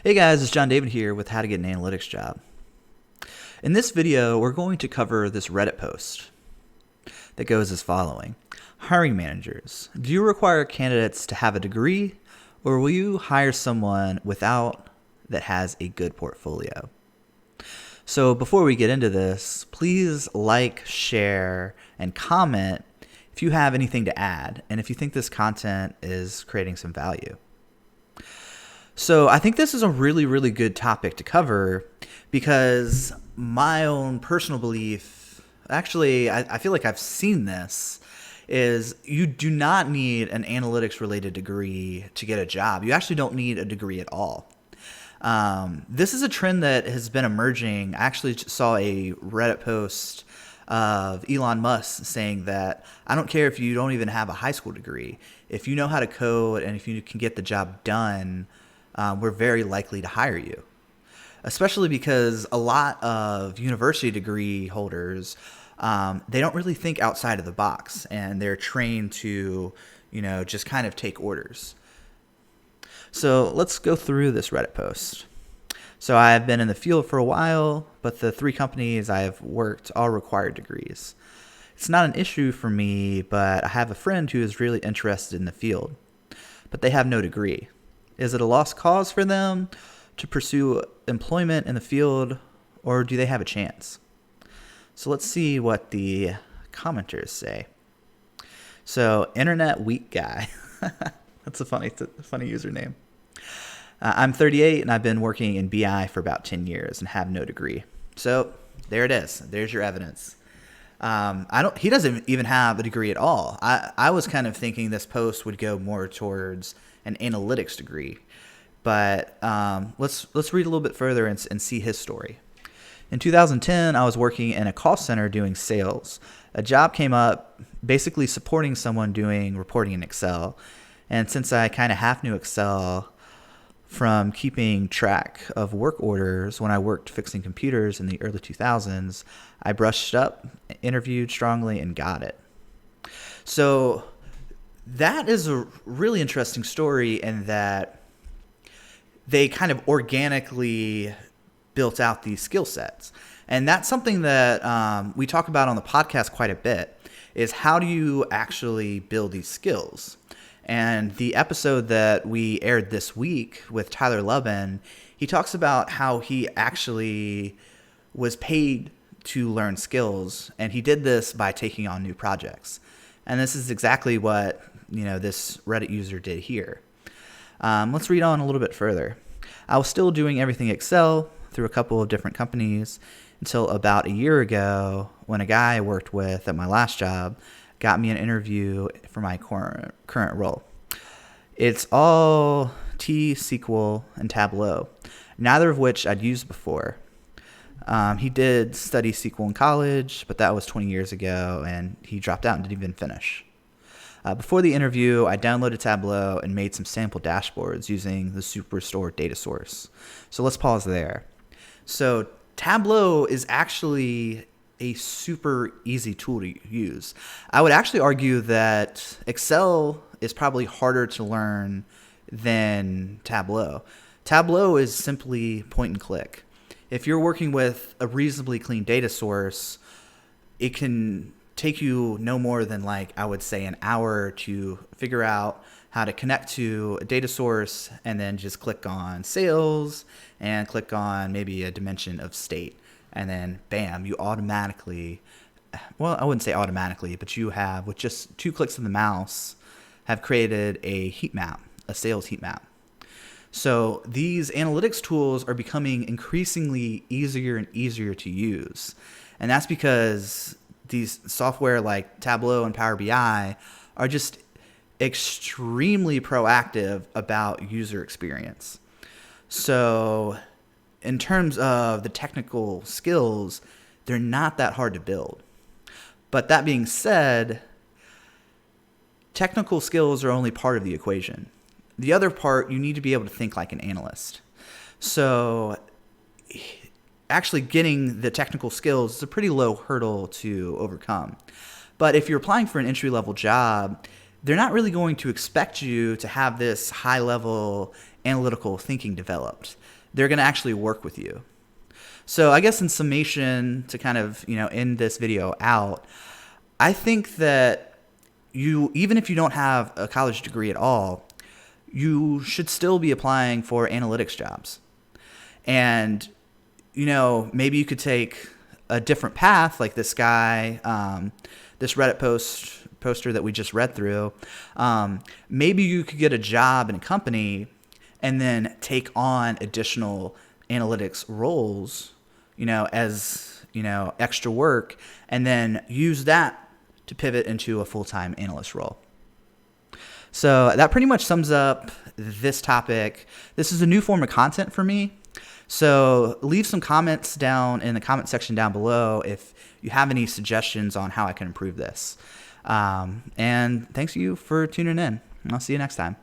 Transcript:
Hey guys, it's John David here with How to Get an Analytics Job. In this video, we're going to cover this Reddit post that goes as following. Hiring managers, do you require candidates to have a degree, or will you hire someone without that has a good portfolio? So before we get into this, please like, share, and comment if you have anything to add, and if you think this content is creating some value. So I think this is a really, really good topic to cover because my own personal belief, actually, I feel like I've seen this, is you do not need an analytics related degree to get a job. You actually don't need a degree at all. This is a trend that has been emerging. I actually saw a Reddit post of Elon Musk saying that I don't care if you don't even have a high school degree. If you know how to code and if you can get the job done, we're very likely to hire you, especially because a lot of university degree holders, they don't really think outside of the box, and they're trained to, just kind of take orders. So let's go through this Reddit post. So I've been in the field for a while, but the 3 companies I've worked all require degrees. It's not an issue for me, but I have a friend who is really interested in the field, but they have no degree. Is it a lost cause for them to pursue employment in the field, or do they have a chance? So let's see what the commenters say. So, Internet Weak Guy. That's a funny username. I'm 38 and I've been working in BI for about 10 years and have no degree. So there it is. There's your evidence. He doesn't even have a degree at all. I was kind of thinking this post would go more towards an analytics degree, but let's read a little bit further and see his story. In 2010, I was working in a call center doing sales. A job came up basically supporting someone doing reporting in Excel. And since I kind of half knew Excel from keeping track of work orders when I worked fixing computers in the early 2000s, I brushed up, interviewed strongly, and got it. So that is a really interesting story in that they kind of organically built out these skill sets. And that's something that we talk about on the podcast quite a bit, is how do you actually build these skills? And the episode that we aired this week with Tyler Lubin, he talks about how he actually was paid to learn skills, and he did this by taking on new projects. And this is exactly what this Reddit user did here. Let's read on a little bit further. I was still doing everything Excel through a couple of different companies until about a year ago when a guy I worked with at my last job got me an interview for my current role. It's all T-SQL and Tableau, neither of which I'd used before. He did study SQL in college, but that was 20 years ago, and he dropped out and didn't even finish. Before the interview, I downloaded Tableau and made some sample dashboards using the Superstore data source. So let's pause there. So Tableau is actually a super easy tool to use. I would actually argue that Excel is probably harder to learn than Tableau. Tableau is simply point and click. If you're working with a reasonably clean data source, it can take you no more than I would say an hour to figure out how to connect to a data source, and then just click on sales and click on maybe a dimension of state. And then bam, you automatically, well, I wouldn't say automatically, but you have, with just 2 clicks of the mouse, have created a heat map, a sales heat map. So these analytics tools are becoming increasingly easier and easier to use. And that's because these software like Tableau and Power BI are just extremely proactive about user experience. So in terms of the technical skills, they're not that hard to build. But that being said, technical skills are only part of the equation. The other part, you need to be able to think like an analyst. So actually getting the technical skills is a pretty low hurdle to overcome. But if you're applying for an entry-level job, they're not really going to expect you to have this high-level analytical thinking developed. They're going to actually work with you. So I guess in summation, to kind of, end this video out, I think that even if you don't have a college degree at all, you should still be applying for analytics jobs. And, maybe you could take a different path, like this guy, this Reddit poster that we just read through. Maybe you could get a job in a company and then take on additional analytics roles, as, extra work, and then use that to pivot into a full-time analyst role. So that pretty much sums up this topic. This is a new form of content for me. So leave some comments down in the comment section down below if you have any suggestions on how I can improve this. And thanks you for tuning in. I'll see you next time.